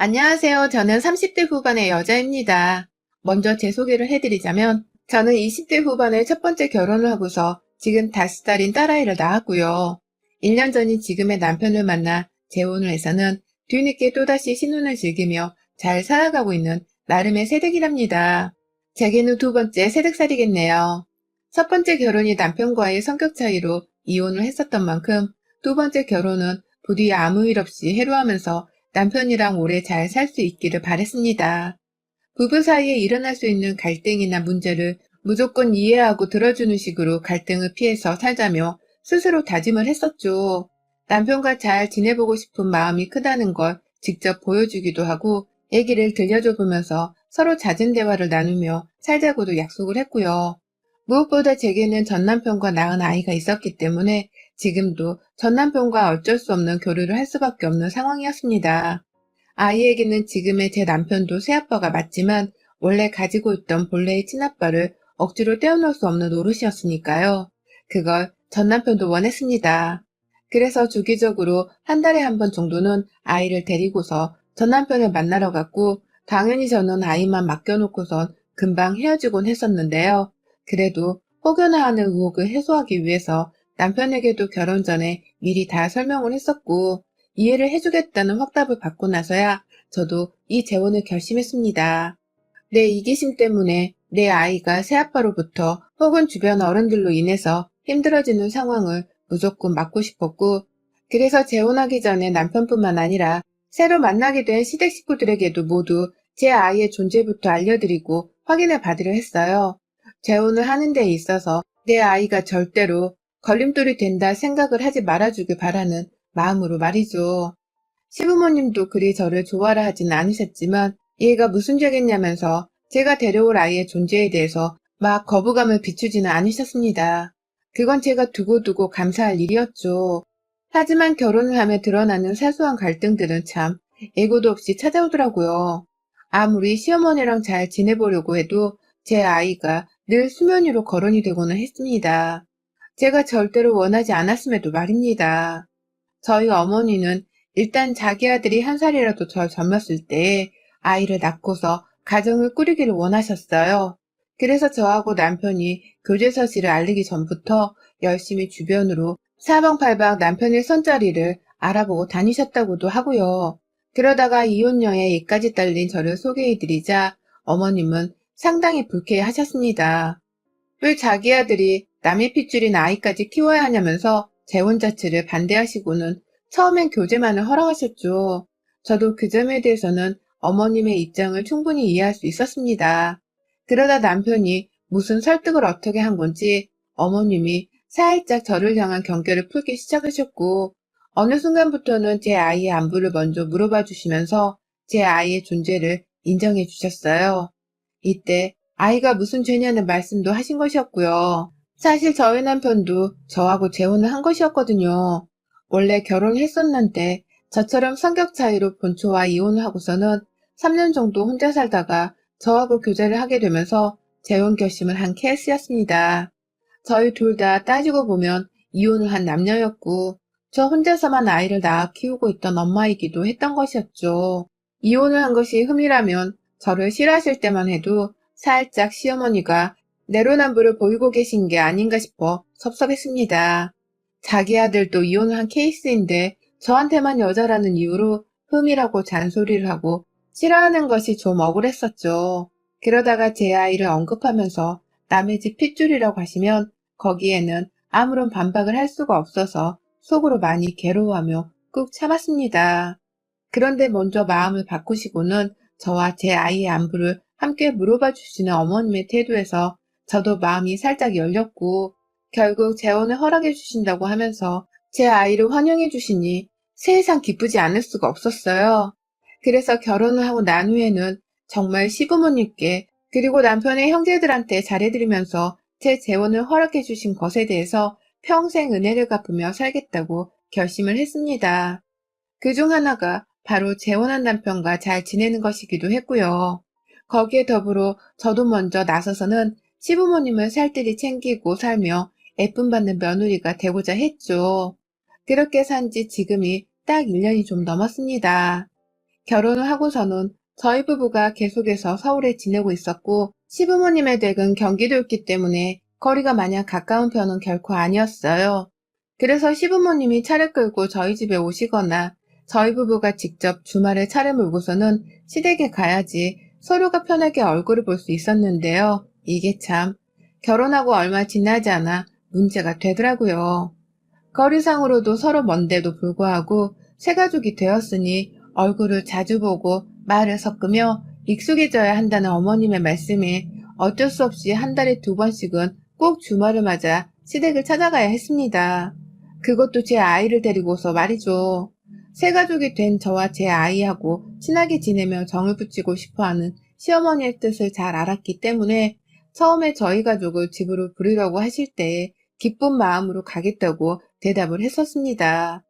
안녕하세요. 저는 30대 후반의 여자입니다. 먼저 제 소개를 해드리자면 저는 20대 후반에 첫 번째 결혼을 하고서 지금 5살인 딸아이를 낳았고요. 1년 전인 지금의 남편을 만나 재혼을 해서는 뒤늦게 또다시 신혼을 즐기며 잘 살아가고 있는 나름의 새댁이랍니다. 제게는 두 번째 새댁살이겠네요. 첫 번째 결혼이 남편과의 성격 차이로 이혼을 했었던 만큼 두 번째 결혼은 부디 아무 일 없이 해로하면서 남편이랑 오래 잘 살 수 있기를 바랬습니다. 부부 사이에 일어날 수 있는 갈등이나 문제를 무조건 이해하고 들어주는 식으로 갈등을 피해서 살자며 스스로 다짐을 했었죠. 남편과 잘 지내보고 싶은 마음이 크다는 걸 직접 보여주기도 하고 얘기를 들려줘 보면서 서로 잦은 대화를 나누며 살자고도 약속을 했고요. 무엇보다 제게는 전 남편과 낳은 아이가 있었기 때문에 지금도 전 남편과 어쩔 수 없는 교류를 할 수밖에 없는 상황이었습니다. 아이에게는 지금의 제 남편도 새아빠가 맞지만 원래 가지고 있던 본래의 친아빠를 억지로 떼어놓을 수 없는 노릇이었으니까요. 그걸 전 남편도 원했습니다. 그래서 주기적으로 한 달에 한 번 정도는 아이를 데리고서 전 남편을 만나러 갔고 당연히 저는 아이만 맡겨놓고선 금방 헤어지곤 했었는데요. 그래도 혹여나 하는 의혹을 해소하기 위해서 남편에게도 결혼 전에 미리 다 설명을 했었고 이해를 해주겠다는 확답을 받고 나서야 저도 이 재혼을 결심했습니다. 내 이기심 때문에 내 아이가 새아빠로부터 혹은 주변 어른들로 인해서 힘들어지는 상황을 무조건 막고 싶었고, 그래서 재혼하기 전에 남편뿐만 아니라 새로 만나게 된 시댁 식구들에게도 모두 제 아이의 존재부터 알려드리고 확인을 받으려 했어요. 재혼을 하는 데 있어서 내 아이가 절대로 걸림돌이 된다 생각을 하지 말아주길 바라는 마음으로 말이죠. 시부모님도 그리 저를 좋아라 하진 않으셨지만 얘가 무슨 죄겠냐면서 제가 데려올 아이의 존재에 대해서 막 거부감을 비추지는 않으셨습니다. 그건 제가 두고두고 감사할 일이었죠. 하지만 결혼을 하며 드러나는 사소한 갈등들은 참 예고도 없이 찾아오더라고요. 아무리 시어머니랑 잘 지내보려고 해도 제 아이가 늘 수면 위로 거론이 되고는 했습니다. 제가 절대로 원하지 않았음에도 말입니다. 저희 어머니는 일단 자기 아들이 한 살이라도 더 젊었을 때에 아이를 낳고서 가정을 꾸리기를 원하셨어요. 그래서 저하고 남편이 교제 사실을 알리기 전부터 열심히 주변으로 사방팔방 남편의 손자리를 알아보고 다니셨다고도 하고요. 그러다가 이혼녀에 얘까지 딸린 저를 소개해드리자 어머님은 상당히 불쾌해하셨습니다. 왜 자기 아들이 남의 핏줄인 아이까지 키워야 하냐면서 재혼 자체를 반대하시고는 처음엔 교제만을 허락하셨죠. 저도 그 점에 대해서는 어머님의 입장을 충분히 이해할 수 있었습니다. 그러다 남편이 무슨 설득을 어떻게 한 건지 어머님이 살짝 저를 향한 경계를 풀기 시작하셨고 어느 순간부터는 제 아이의 안부를 먼저 물어봐 주시면서 제 아이의 존재를 인정해 주셨어요. 이때 아이가 무슨 죄냐는 말씀도 하신 것이었고요. 사실 저희 남편도 저하고 재혼을 한 것이었거든요. 원래 결혼했었는데 저처럼 성격 차이로 본초와 이혼을 하고서는 3년 정도 혼자 살다가 저하고 교제를 하게 되면서 재혼 결심을 한 케이스였습니다. 저희 둘 다 따지고 보면 이혼을 한 남녀였고 저 혼자서만 아이를 낳아 키우고 있던 엄마이기도 했던 것이었죠. 이혼을 한 것이 흠이라면 저를 싫어하실 때만 해도 살짝 시어머니가 내로남불을 보이고 계신 게 아닌가 싶어 섭섭했습니다. 자기 아들도 이혼을 한 케이스인데 저한테만 여자라는 이유로 흠이라고 잔소리를 하고 싫어하는 것이 좀 억울했었죠. 그러다가 제 아이를 언급하면서 남의 집 핏줄이라고 하시면 거기에는 아무런 반박을 할 수가 없어서 속으로 많이 괴로워하며 꾹 참았습니다. 그런데 먼저 마음을 바꾸시고는 저와 제 아이의 안부를 함께 물어봐 주시는 어머님의 태도에서 저도 마음이 살짝 열렸고 결국 재혼을 허락해 주신다고 하면서 제 아이를 환영해 주시니 세상 기쁘지 않을 수가 없었어요. 그래서 결혼을 하고 난 후에는 정말 시부모님께 그리고 남편의 형제들한테 잘해드리면서 제 재혼을 허락해 주신 것에 대해서 평생 은혜를 갚으며 살겠다고 결심을 했습니다. 그중 하나가 바로 재혼한 남편과 잘 지내는 것이기도 했고요. 거기에 더불어 저도 먼저 나서서는 시부모님을 살뜰히 챙기고 살며 애쁨 받는 며느리가 되고자 했죠. 그렇게 산지 지금이 딱 1년이 좀 넘었습니다. 결혼을 하고서는 저희 부부가 계속해서 서울에 지내고 있었고 시부모님의 댁은 경기도였기 때문에 거리가 마냥 가까운 편은 결코 아니었어요. 그래서 시부모님이 차를 끌고 저희 집에 오시거나 저희 부부가 직접 주말에 차를 몰고서는 시댁에 가야지 서로가 편하게 얼굴을 볼 수 있었는데요. 이게 참 결혼하고 얼마 지나지 않아 문제가 되더라고요. 거리상으로도 서로 먼데도 불구하고 새가족이 되었으니 얼굴을 자주 보고 말을 섞으며 익숙해져야 한다는 어머님의 말씀에 어쩔 수 없이 한 달에 2번씩은 꼭 주말을 맞아 시댁을 찾아가야 했습니다. 그것도 제 아이를 데리고서 말이죠. 새가족이 된 저와 제 아이하고 친하게 지내며 정을 붙이고 싶어하는 시어머니의 뜻을 잘 알았기 때문에 처음에 저희 가족을 집으로 부르려고 하실 때에 기쁜 마음으로 가겠다고 대답을 했었습니다.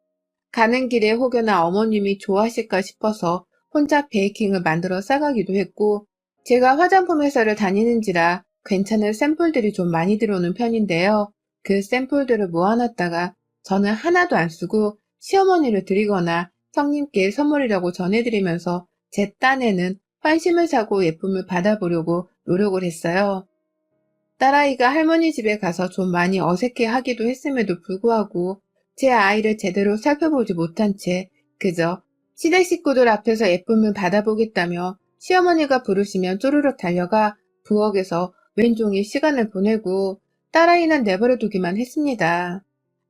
가는 길에 혹여나 어머님이 좋아하실까 싶어서 혼자 베이킹을 만들어 싸가기도 했고, 제가 화장품 회사를 다니는지라 괜찮은 샘플들이 좀 많이 들어오는 편인데요. 그 샘플들을 모아놨다가 저는 하나도 안 쓰고 시어머니를 드리거나 형님께 선물이라고 전해드리면서 제 딴에는 환심을 사고 예쁨을 받아보려고 노력을 했어요. 딸아이가 할머니 집에 가서 좀 많이 어색해 하기도 했음에도 불구하고 제 아이를 제대로 살펴보지 못한 채 그저 시댁 식구들 앞에서 예쁨을 받아보겠다며 시어머니가 부르시면 쪼르륵 달려가 부엌에서 왼종일 시간을 보내고 딸아이는 내버려 두기만 했습니다.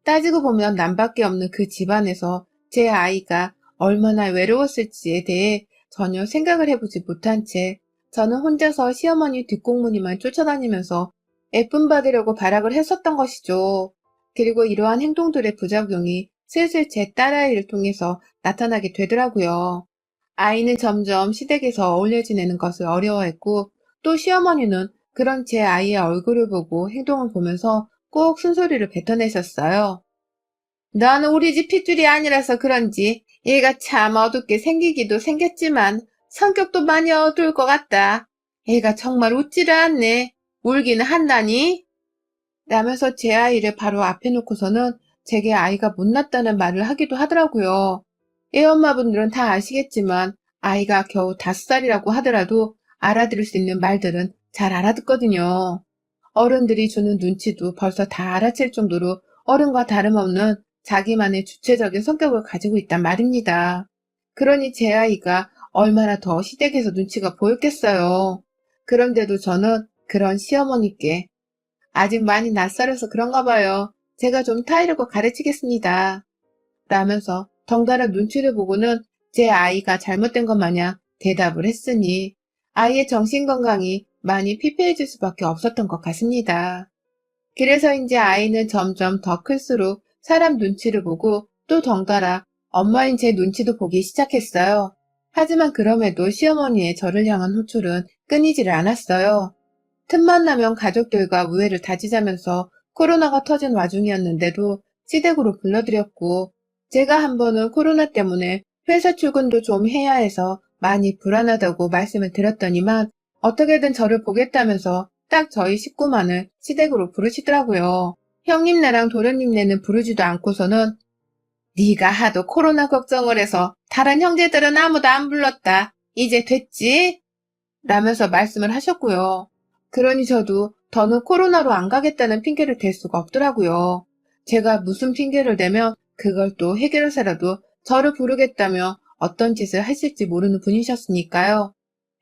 따지고 보면 남밖에 없는 그 집안에서 제 아이가 얼마나 외로웠을지에 대해 전혀 생각을 해보지 못한 채 저는 혼자서 시어머니 뒷공무니만 쫓아다니면서 예쁨 받으려고 발악을 했었던 것이죠. 그리고 이러한 행동들의 부작용이 슬슬 제 딸아이를 통해서 나타나게 되더라고요. 아이는 점점 시댁에서 어울려 지내는 것을 어려워했고 또 시어머니는 그런 제 아이의 얼굴을 보고 행동을 보면서 꼭 쓴소리를 뱉어내셨어요. 너는 우리 집 핏줄이 아니라서 그런지 얘가 참 어둡게 생기기도 생겼지만 성격도 많이 어두울 것 같다. 얘가 정말 웃지를 않네. 울기는 한다니? 라면서 제 아이를 바로 앞에 놓고서는 제게 아이가 못났다는 말을 하기도 하더라고요. 애엄마분들은 다 아시겠지만 아이가 겨우 5살이라고 하더라도 알아들을 수 있는 말들은 잘 알아듣거든요. 어른들이 주는 눈치도 벌써 다 알아챌 정도로 어른과 다름없는 자기만의 주체적인 성격을 가지고 있단 말입니다. 그러니 제 아이가 얼마나 더 시댁에서 눈치가 보였겠어요. 그런데도 저는 그런 시어머니께 아직 많이 낯설어서 그런가 봐요. 제가 좀 타이르고 가르치겠습니다. 라면서 덩달아 눈치를 보고는 제 아이가 잘못된 것 마냥 대답을 했으니 아이의 정신건강이 많이 피폐해질 수밖에 없었던 것 같습니다. 그래서인지 아이는 점점 더 클수록 사람 눈치를 보고 또 덩달아 엄마인 제 눈치도 보기 시작했어요. 하지만 그럼에도 시어머니의 저를 향한 호출은 끊이지를 않았어요. 틈만 나면 가족들과 우애를 다지자면서 코로나가 터진 와중이었는데도 시댁으로 불러드렸고 제가 한 번은 코로나 때문에 회사 출근도 좀 해야 해서 많이 불안하다고 말씀을 드렸더니만 어떻게든 저를 보겠다면서 딱 저희 식구만을 시댁으로 부르시더라고요. 형님네랑 도련님네는 부르지도 않고서는 네가 하도 코로나 걱정을 해서 다른 형제들은 아무도 안 불렀다. 이제 됐지? 라면서 말씀을 하셨고요. 그러니 저도 더는 코로나로 안 가겠다는 핑계를 댈 수가 없더라고요. 제가 무슨 핑계를 대면 그걸 또 해결해서라도 저를 부르겠다며 어떤 짓을 하실지 모르는 분이셨으니까요.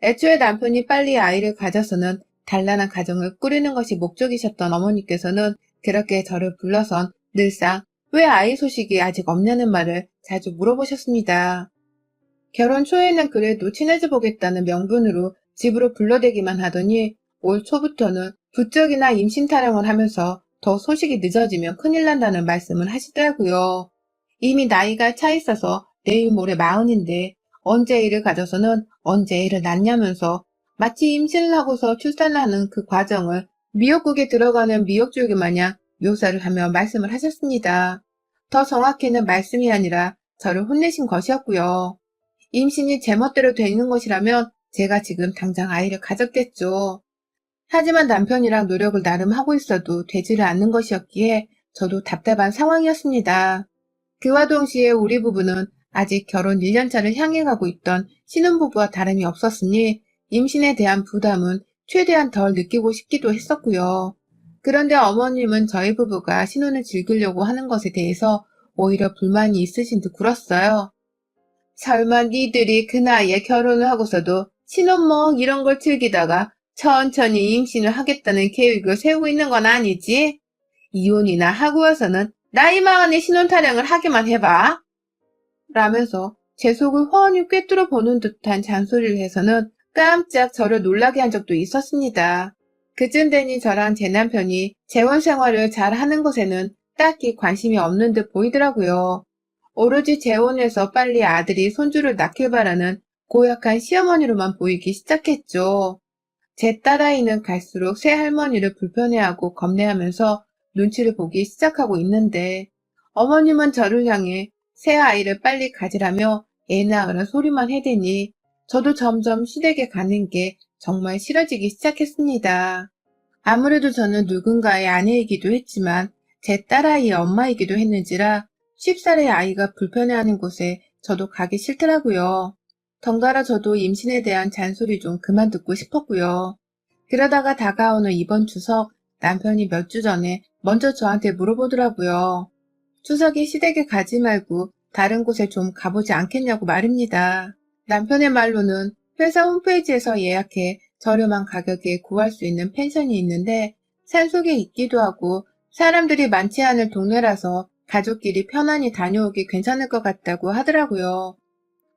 애초에 남편이 빨리 아이를 가져서는 단란한 가정을 꾸리는 것이 목적이셨던 어머니께서는 그렇게 저를 불러선 늘상 왜 아이 소식이 아직 없냐는 말을 자주 물어보셨습니다. 결혼 초에는 그래도 친해져 보겠다는 명분으로 집으로 불러대기만 하더니 올 초부터는 부쩍이나 임신 타령을 하면서 더 소식이 늦어지면 큰일 난다는 말씀을 하시더라고요. 이미 나이가 차 있어서 내일 모레 40인데 언제 애를 가져서는 언제 애를 낳냐면서 마치 임신을 하고서 출산을 하는 그 과정을 미역국에 들어가는 미역줄기 마냥 묘사를 하며 말씀을 하셨습니다. 더 정확히는 말씀이 아니라 저를 혼내신 것이었고요. 임신이 제멋대로 되는 것이라면 제가 지금 당장 아이를 가졌겠죠. 하지만 남편이랑 노력을 나름 하고 있어도 되지를 않는 것이었기에 저도 답답한 상황이었습니다. 그와 동시에 우리 부부는 아직 결혼 1년차를 향해 가고 있던 신혼부부와 다름이 없었으니 임신에 대한 부담은 최대한 덜 느끼고 싶기도 했었고요. 그런데 어머님은 저희 부부가 신혼을 즐기려고 하는 것에 대해서 오히려 불만이 있으신 듯 굴었어요. 설마 니들이 그 나이에 결혼을 하고서도 신혼먹 이런 걸 즐기다가 천천히 임신을 하겠다는 계획을 세우고 있는 건 아니지? 이혼이나 하고 와서는 나이 마흔에 신혼 타령을 하기만 해봐. 라면서 제 속을 훤히 꿰뚫어 보는 듯한 잔소리를 해서는 깜짝 저를 놀라게 한 적도 있었습니다. 그쯤 되니 저랑 제 남편이 재혼 생활을 잘 하는 것에는 딱히 관심이 없는 듯 보이더라고요. 오로지 재혼해서 빨리 아들이 손주를 낳길 바라는 고약한 시어머니로만 보이기 시작했죠. 제 딸아이는 갈수록 새할머니를 불편해하고 겁내하면서 눈치를 보기 시작하고 있는데 어머님은 저를 향해 새아이를 빨리 가지라며 애 낳으라 소리만 해대니 저도 점점 시댁에 가는 게 정말 싫어지기 시작했습니다. 아무래도 저는 누군가의 아내이기도 했지만 제 딸아이의 엄마이기도 했는지라 쉽사리 아이가 불편해하는 곳에 저도 가기 싫더라고요. 덩달아 저도 임신에 대한 잔소리 좀 그만 듣고 싶었고요. 그러다가 다가오는 이번 추석 남편이 몇 주 전에 먼저 저한테 물어보더라고요. 추석에 시댁에 가지 말고 다른 곳에 좀 가보지 않겠냐고 말입니다. 남편의 말로는 회사 홈페이지에서 예약해 저렴한 가격에 구할 수 있는 펜션이 있는데 산속에 있기도 하고 사람들이 많지 않을 동네라서 가족끼리 편안히 다녀오기 괜찮을 것 같다고 하더라고요.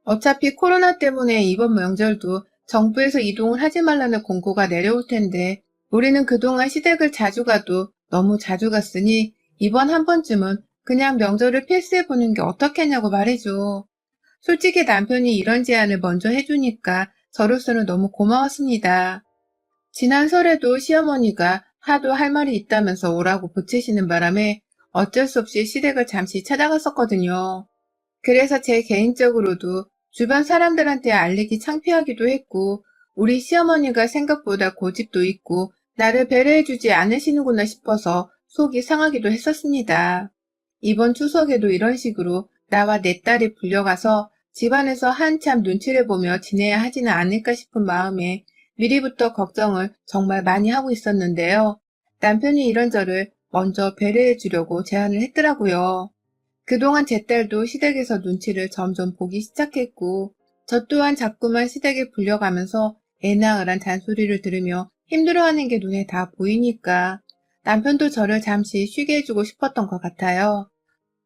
어차피 코로나 때문에 이번 명절도 정부에서 이동을 하지 말라는 공고가 내려올 텐데 우리는 그동안 시댁을 자주 가도 너무 자주 갔으니 이번 한 번쯤은 그냥 명절을 패스해보는 게 어떻겠냐고 말이죠. 솔직히 남편이 이런 제안을 먼저 해주니까 저로서는 너무 고마웠습니다. 지난 설에도 시어머니가 하도 할 말이 있다면서 오라고 보채시는 바람에 어쩔 수 없이 시댁을 잠시 찾아갔었거든요. 그래서 제 개인적으로도 주변 사람들한테 알리기 창피하기도 했고 우리 시어머니가 생각보다 고집도 있고 나를 배려해주지 않으시는구나 싶어서 속이 상하기도 했었습니다. 이번 추석에도 이런 식으로 나와 내 딸이 불려가서 집안에서 한참 눈치를 보며 지내야 하지는 않을까 싶은 마음에 미리부터 걱정을 정말 많이 하고 있었는데요. 남편이 이런 저를 먼저 배려해 주려고 제안을 했더라고요. 그동안 제 딸도 시댁에서 눈치를 점점 보기 시작했고 저 또한 자꾸만 시댁에 불려가면서 애 낳으란 잔소리를 들으며 힘들어하는 게 눈에 다 보이니까 남편도 저를 잠시 쉬게 해주고 싶었던 것 같아요.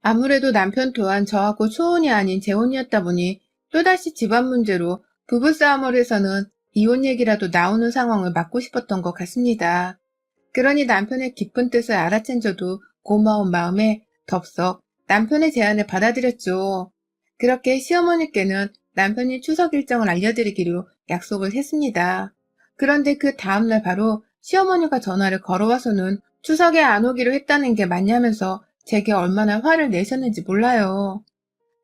아무래도 남편 또한 저하고 초혼이 아닌 재혼이었다 보니 또다시 집안 문제로 부부싸움을 해서는 이혼 얘기라도 나오는 상황을 막고 싶었던 것 같습니다. 그러니 남편의 깊은 뜻을 알아챈 저도 고마운 마음에 덥석 남편의 제안을 받아들였죠. 그렇게 시어머니께는 남편이 추석 일정을 알려드리기로 약속을 했습니다. 그런데 그 다음날 바로 시어머니가 전화를 걸어와서는 추석에 안 오기로 했다는 게 맞냐면서 제게 얼마나 화를 내셨는지 몰라요.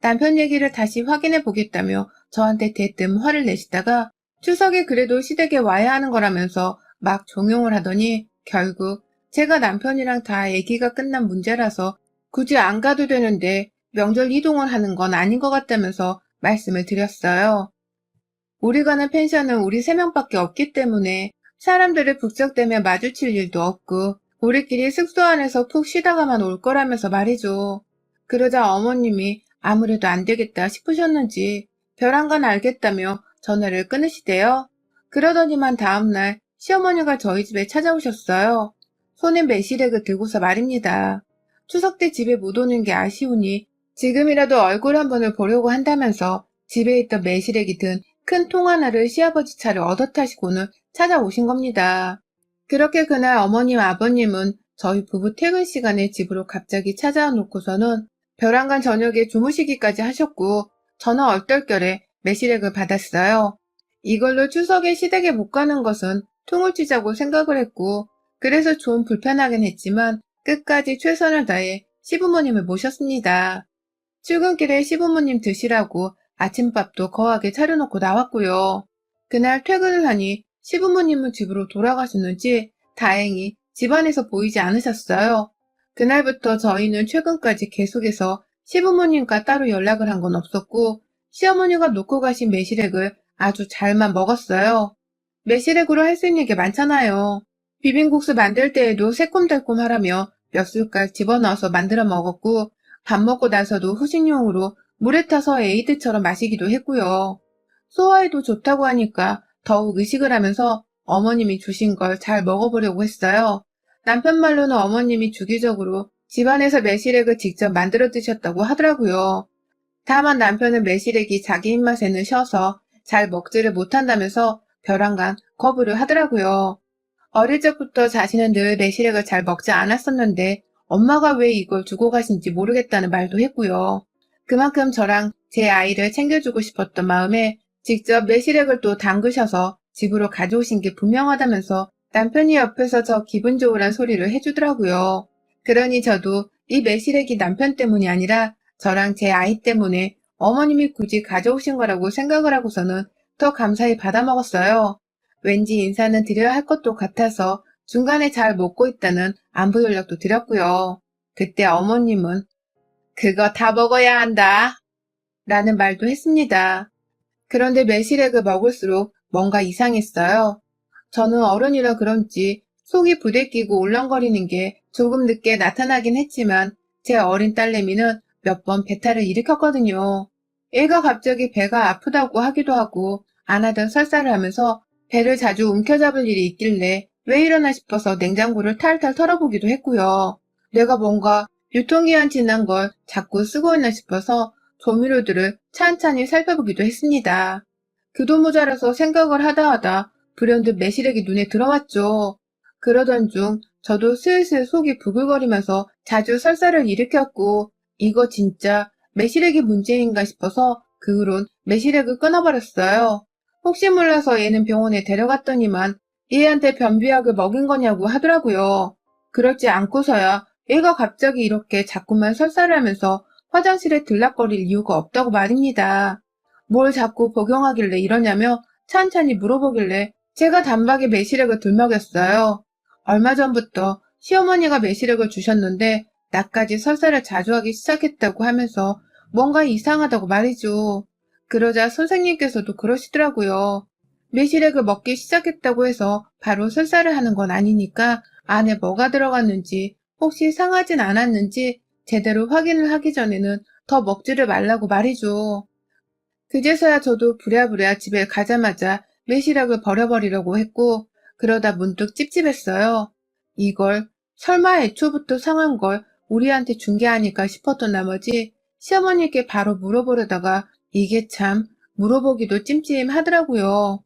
남편 얘기를 다시 확인해 보겠다며 저한테 대뜸 화를 내시다가 추석에 그래도 시댁에 와야 하는 거라면서 막 종용을 하더니 결국 제가 남편이랑 다 얘기가 끝난 문제라서 굳이 안 가도 되는데 명절 이동을 하는 건 아닌 것 같다면서 말씀을 드렸어요. 우리 가는 펜션은 우리 3명밖에 없기 때문에 사람들을 북적대며 마주칠 일도 없고 우리끼리 숙소 안에서 푹 쉬다가만 올 거라면서 말이죠. 그러자 어머님이 아무래도 안 되겠다 싶으셨는지 벼랑 간 알겠다며 전화를 끊으시대요. 그러더니만 다음날 시어머니가 저희 집에 찾아오셨어요. 손에 매실액을 들고서 말입니다. 추석 때 집에 못 오는 게 아쉬우니 지금이라도 얼굴 한 번을 보려고 한다면서 집에 있던 매실액이 든 큰 통 하나를 시아버지 차를 얻어 타시고는 찾아오신 겁니다. 그렇게 그날 어머님 아버님은 저희 부부 퇴근 시간에 집으로 갑자기 찾아와 놓고서는 벼랑간 저녁에 주무시기까지 하셨고 저는 얼떨결에 매실액을 받았어요. 이걸로 추석에 시댁에 못 가는 것은 퉁을 치자고 생각을 했고 그래서 좀 불편하긴 했지만 끝까지 최선을 다해 시부모님을 모셨습니다. 출근길에 시부모님 드시라고 아침밥도 거하게 차려놓고 나왔고요. 그날 퇴근을 하니 시부모님은 집으로 돌아가셨는지 다행히 집안에서 보이지 않으셨어요. 그날부터 저희는 최근까지 계속해서 시부모님과 따로 연락을 한 건 없었고 시어머니가 놓고 가신 매실액을 아주 잘만 먹었어요. 매실액으로 할 수 있는 게 많잖아요. 비빔국수 만들 때에도 새콤달콤하라며 몇 숟갈 집어넣어서 만들어 먹었고, 밥 먹고 나서도 후식용으로 물에 타서 에이드처럼 마시기도 했고요. 소화에도 좋다고 하니까 더욱 의식을 하면서 어머님이 주신 걸 잘 먹어보려고 했어요. 남편 말로는 어머님이 주기적으로 집안에서 매실액을 직접 만들어 드셨다고 하더라고요. 다만 남편은 매실액이 자기 입맛에는 셔서 잘 먹지를 못한다면서 벼랑간 거부를 하더라고요. 어릴 적부터 자신은 늘 매실액을 잘 먹지 않았었는데 엄마가 왜 이걸 주고 가신지 모르겠다는 말도 했고요. 그만큼 저랑 제 아이를 챙겨주고 싶었던 마음에 직접 매실액을 또 담그셔서 집으로 가져오신 게 분명하다면서 남편이 옆에서 저 기분 좋으란 소리를 해주더라고요. 그러니 저도 이 매실액이 남편 때문이 아니라 저랑 제 아이 때문에 어머님이 굳이 가져오신 거라고 생각을 하고서는 더 감사히 받아먹었어요. 왠지 인사는 드려야 할 것도 같아서 중간에 잘 먹고 있다는 안부 연락도 드렸고요. 그때 어머님은 그거 다 먹어야 한다 라는 말도 했습니다. 그런데 매실액을 먹을수록 뭔가 이상했어요. 저는 어른이라 그런지 속이 부대끼고 울렁거리는 게 조금 늦게 나타나긴 했지만 제 어린 딸내미는 몇 번 배탈을 일으켰거든요. 애가 갑자기 배가 아프다고 하기도 하고 안 하던 설사를 하면서 배를 자주 움켜잡을 일이 있길래 왜 이러나 싶어서 냉장고를 탈탈 털어보기도 했고요. 내가 뭔가 유통기한 지난 걸 자꾸 쓰고 있나 싶어서 조미료들을 찬찬히 살펴보기도 했습니다. 그도 모자라서 생각을 하다 불현듯 매실액이 눈에 들어왔죠. 그러던 중 저도 슬슬 속이 부글거리면서 자주 설사를 일으켰고 이거 진짜 매실액이 문제인가 싶어서 그 후론 매실액을 끊어버렸어요. 혹시 몰라서 얘는 병원에 데려갔더니만 얘한테 변비약을 먹인 거냐고 하더라고요. 그렇지 않고서야 얘가 갑자기 이렇게 자꾸만 설사를 하면서 화장실에 들락거릴 이유가 없다고 말입니다. 뭘 자꾸 복용하길래 이러냐며 찬찬히 물어보길래 제가 단박에 매실액을 들먹였어요. 얼마 전부터 시어머니가 매실액을 주셨는데 나까지 설사를 자주 하기 시작했다고 하면서 뭔가 이상하다고 말이죠. 그러자 선생님께서도 그러시더라고요. 매실액을 먹기 시작했다고 해서 바로 설사를 하는 건 아니니까 안에 뭐가 들어갔는지 혹시 상하진 않았는지 제대로 확인을 하기 전에는 더 먹지를 말라고 말이죠. 그제서야 저도 부랴부랴 집에 가자마자 매실액을 버려버리려고 했고 그러다 문득 찝찝했어요. 이걸 설마 애초부터 상한 걸 우리한테 준 게 아닐까 싶었던 나머지 시어머니께 바로 물어보려다가 이게 참 물어보기도 찜찜하더라고요.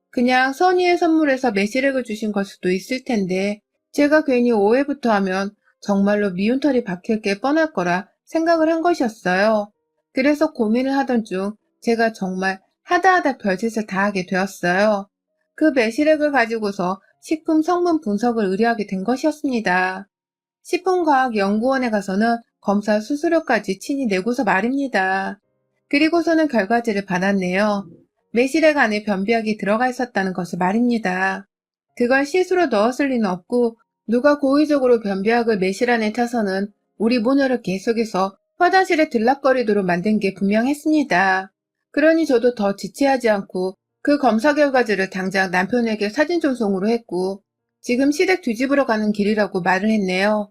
그냥 선의의 선물에서 매실액을 주신 걸 수도 있을 텐데 제가 괜히 오해부터 하면 정말로 미운 털이 박힐 게 뻔할 거라 생각을 한 것이었어요. 그래서 고민을 하던 중 제가 정말 하다하다 별짓을 다 하게 되었어요. 그 매실액을 가지고서 식품 성분 분석을 의뢰하게 된 것이었습니다. 식품과학연구원에 가서는 검사 수수료까지 친히 내고서 말입니다. 그리고서는 결과지를 받았네요. 매실액 안에 변비약이 들어가 있었다는 것을 말입니다. 그걸 실수로 넣었을 리는 없고 누가 고의적으로 변비약을 매실 안에 타서는 우리 모녀를 계속해서 화장실에 들락거리도록 만든 게 분명했습니다. 그러니 저도 더 지체하지 않고 그 검사 결과지를 당장 남편에게 사진 전송으로 했고 지금 시댁 뒤집으러 가는 길이라고 말을 했네요.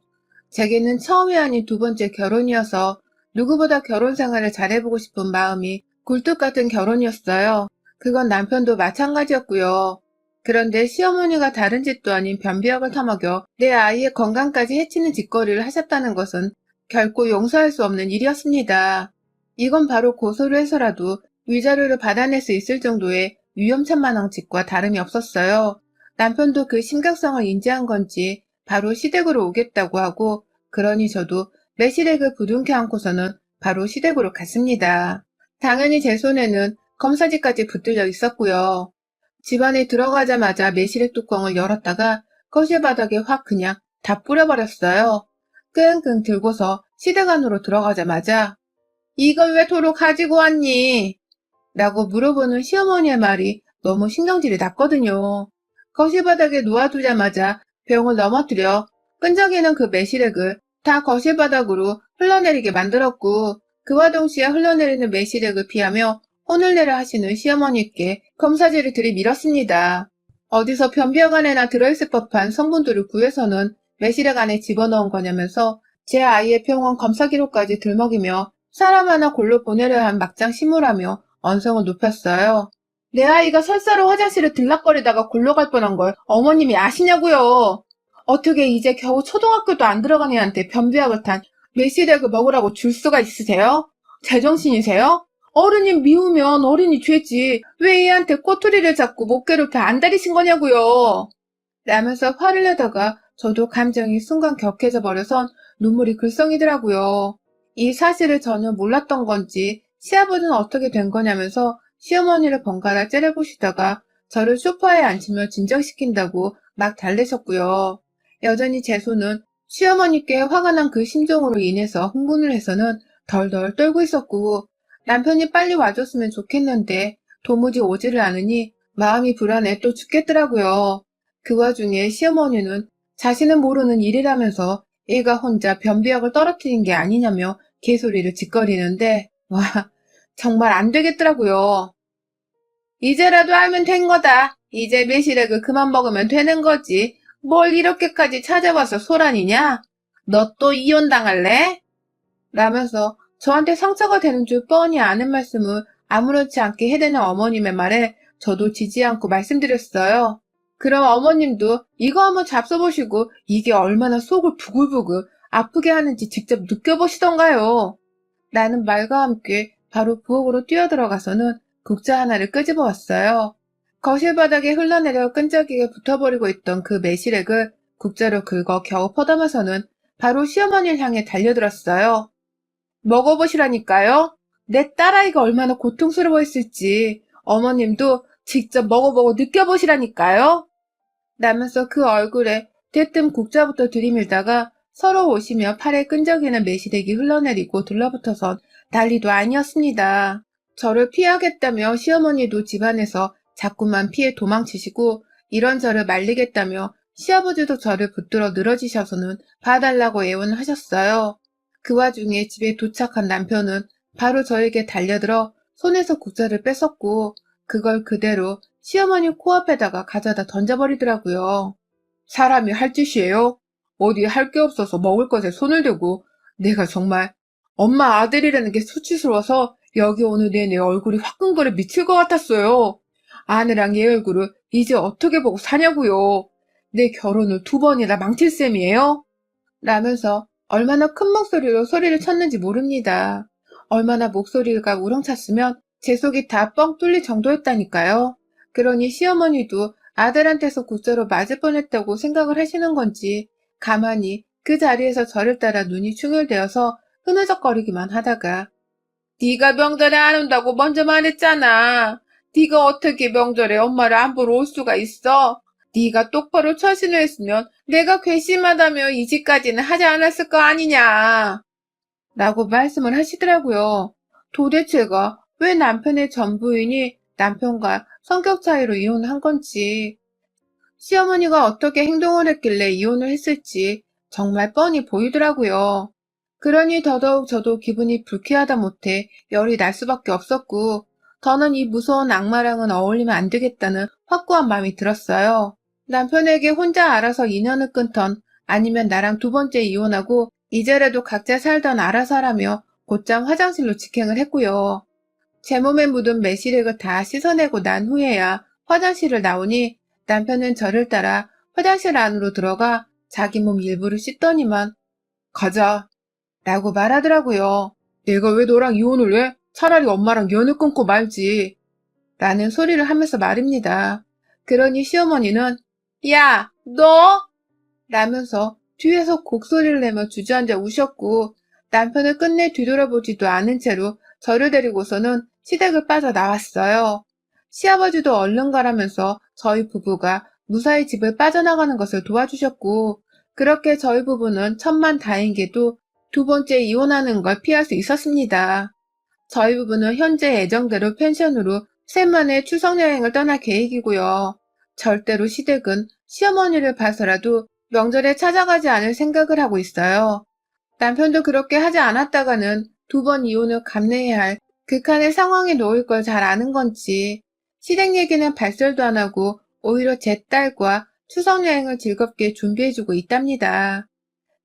제게는 처음이 아닌 두 번째 결혼이어서 누구보다 결혼 생활을 잘해보고 싶은 마음이 굴뚝 같은 결혼이었어요. 그건 남편도 마찬가지였고요. 그런데 시어머니가 다른 짓도 아닌 변비약을 타먹여 내 아이의 건강까지 해치는 짓거리를 하셨다는 것은 결코 용서할 수 없는 일이었습니다. 이건 바로 고소를 해서라도 위자료를 받아낼 수 있을 정도의 위험천만한 짓과 다름이 없었어요. 남편도 그 심각성을 인지한 건지 바로 시댁으로 오겠다고 하고 그러니 저도 매실액을 부둥켜 안고서는 바로 시댁으로 갔습니다. 당연히 제 손에는 검사지까지 붙들려 있었고요. 집안에 들어가자마자 매실액 뚜껑을 열었다가 거실 바닥에 확 그냥 다 뿌려버렸어요. 끙끙 들고서 시댁 안으로 들어가자마자 이걸 왜 도로 가지고 왔니? 라고 물어보는 시어머니의 말이 너무 신경질이 났거든요. 거실 바닥에 놓아두자마자 병을 넘어뜨려 끈적이는 그 매실액을 다 거실 바닥으로 흘러내리게 만들었고 그와 동시에 흘러내리는 매실액을 피하며 혼을 내려 하시는 시어머니께 검사지를 들이밀었습니다. 어디서 변비약 안에나 들어있을 법한 성분들을 구해서는 매실액 안에 집어넣은 거냐면서 제 아이의 병원 검사 기록까지 들먹이며 사람 하나 골로 보내려 한 막장 심으라며 언성을 높였어요. 내 아이가 설사로 화장실을 들락거리다가 골로 갈 뻔한 걸 어머님이 아시냐고요. 어떻게 이제 겨우 초등학교도 안 들어간 애한테 변비약을 탄 매실액을 먹으라고 줄 수가 있으세요? 제정신이세요? 어른이 미우면 어른이 죄지. 왜 얘한테 꼬투리를 잡고 못 괴롭혀 안달이신 거냐고요. 라면서 화를 내다가 저도 감정이 순간 격해져 버려선 눈물이 글썽이더라고요. 이 사실을 전혀 몰랐던 건지 시아버지는 어떻게 된 거냐면서 시어머니를 번갈아 째려보시다가 저를 소파에 앉히며 진정시킨다고 막 달래셨고요. 여전히 제 손은 시어머니께 화가 난 그 심정으로 인해서 흥분을 해서는 덜덜 떨고 있었고 남편이 빨리 와줬으면 좋겠는데 도무지 오지를 않으니 마음이 불안해 또 죽겠더라고요. 그 와중에 시어머니는 자신은 모르는 일이라면서 얘가 혼자 변비약을 떨어뜨린 게 아니냐며 개소리를 짓거리는데 와 정말 안 되겠더라고요. 이제라도 알면 된 거다. 이제 매실액을 그만 먹으면 되는 거지. 뭘 이렇게까지 찾아와서 소란이냐? 너 또 이혼당할래? 라면서 저한테 상처가 되는 줄 뻔히 아는 말씀을 아무렇지 않게 해대는 어머님의 말에 저도 지지 않고 말씀드렸어요. 그럼 어머님도 이거 한번 잡숴보시고 이게 얼마나 속을 부글부글 아프게 하는지 직접 느껴보시던가요. 라는 말과 함께 바로 부엌으로 뛰어들어가서는 국자 하나를 끄집어 왔어요. 거실 바닥에 흘러내려 끈적이게 붙어버리고 있던 그 매실액을 국자로 긁어 겨우 퍼담아서는 바로 시어머니를 향해 달려들었어요. 먹어보시라니까요. 내 딸아이가 얼마나 고통스러워했을지 어머님도 직접 먹어보고 느껴보시라니까요. 라면서 그 얼굴에 대뜸 국자부터 들이밀다가 서로 오시며 팔에 끈적이는 매실액이 흘러내리고 둘러붙어선 난리도 아니었습니다. 저를 피하겠다며 시어머니도 집안에서 자꾸만 피해 도망치시고 이런저를 말리겠다며 시아버지도 저를 붙들어 늘어지셔서는 봐달라고 애원하셨어요. 그 와중에 집에 도착한 남편은 바로 저에게 달려들어 손에서 국자를 뺏었고 그걸 그대로 시어머니 코앞에다가 가져다 던져버리더라고요. 사람이 할 짓이에요? 어디 할 게 없어서 먹을 것에 손을 대고 내가 정말 엄마 아들이라는 게 수치스러워서 여기 오는 내내 얼굴이 화끈거려 미칠 것 같았어요. 아내랑 얘 얼굴을 이제 어떻게 보고 사냐고요. 내 결혼을 2번이나 망칠 셈이에요? 라면서 얼마나 큰 목소리로 소리를 쳤는지 모릅니다. 얼마나 목소리가 우렁찼으면 제 속이 다 뻥 뚫릴 정도였다니까요. 그러니 시어머니도 아들한테서 국자로 맞을 뻔했다고 생각을 하시는 건지 가만히 그 자리에서 저를 따라 눈이 충혈되어서 흐느적거리기만 하다가 네가 명절에 안 온다고 먼저 말했잖아. 네가 어떻게 명절에 엄마를 안 보러 올 수가 있어? 네가 똑바로 처신을 했으면 내가 괘씸하다며 이 짓까지는 하지 않았을 거 아니냐. 라고 말씀을 하시더라고요. 도대체가 왜 남편의 전 부인이 남편과 성격 차이로 이혼한 건지, 시어머니가 어떻게 행동을 했길래 이혼을 했을지 정말 뻔히 보이더라고요. 그러니 더더욱 저도 기분이 불쾌하다 못해 열이 날 수밖에 없었고, 더는 이 무서운 악마랑은 어울리면 안 되겠다는 확고한 마음이 들었어요. 남편에게 혼자 알아서 인연을 끊던 아니면 나랑 2번째 이혼하고 이제라도 각자 살던 알아서 하라며 곧장 화장실로 직행을 했고요. 제 몸에 묻은 매실액을 다 씻어내고 난 후에야 화장실을 나오니 남편은 저를 따라 화장실 안으로 들어가 자기 몸 일부를 씻더니만 가자 라고 말하더라고요. 내가 왜 너랑 이혼을 해? 차라리 엄마랑 연을 끊고 말지 라는 소리를 하면서 말입니다. 그러니 시어머니는 야, 너? 라면서 뒤에서 곡소리를 내며 주저앉아 우셨고 남편을 끝내 뒤돌아보지도 않은 채로 저를 데리고서는 시댁을 빠져나왔어요. 시아버지도 얼른 가라면서 저희 부부가 무사히 집을 빠져나가는 것을 도와주셨고 그렇게 저희 부부는 천만다행히도 2번째 이혼하는 걸 피할 수 있었습니다. 저희 부부는 현재 예정대로 펜션으로 셋만의 추석여행을 떠날 계획이고요. 절대로 시댁은 시어머니를 봐서라도 명절에 찾아가지 않을 생각을 하고 있어요. 남편도 그렇게 하지 않았다가는 2번 이혼을 감내해야 할 극한의 상황에 놓일 걸 잘 아는 건지 시댁 얘기는 발설도 안 하고 오히려 제 딸과 추석 여행을 즐겁게 준비해주고 있답니다.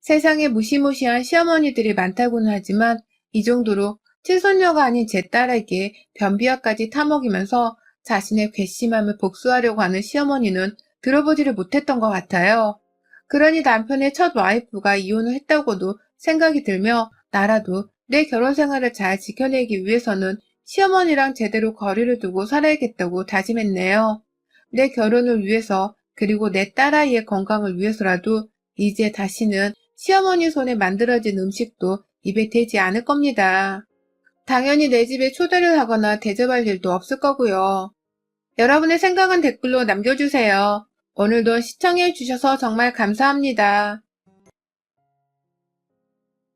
세상에 무시무시한 시어머니들이 많다고는 하지만 이 정도로 친손녀가 아닌 제 딸에게 변비약까지 타먹이면서 자신의 괘씸함을 복수하려고 하는 시어머니는 들어보지를 못했던 것 같아요. 그러니 남편의 첫 와이프가 이혼을 했다고도 생각이 들며 나라도 내 결혼 생활을 잘 지켜내기 위해서는 시어머니랑 제대로 거리를 두고 살아야겠다고 다짐했네요. 내 결혼을 위해서 그리고 내 딸아이의 건강을 위해서라도 이제 다시는 시어머니 손에 만들어진 음식도 입에 대지 않을 겁니다. 당연히 내 집에 초대를 하거나 대접할 일도 없을 거고요. 여러분의 생각은 댓글로 남겨주세요. 오늘도 시청해주셔서 정말 감사합니다.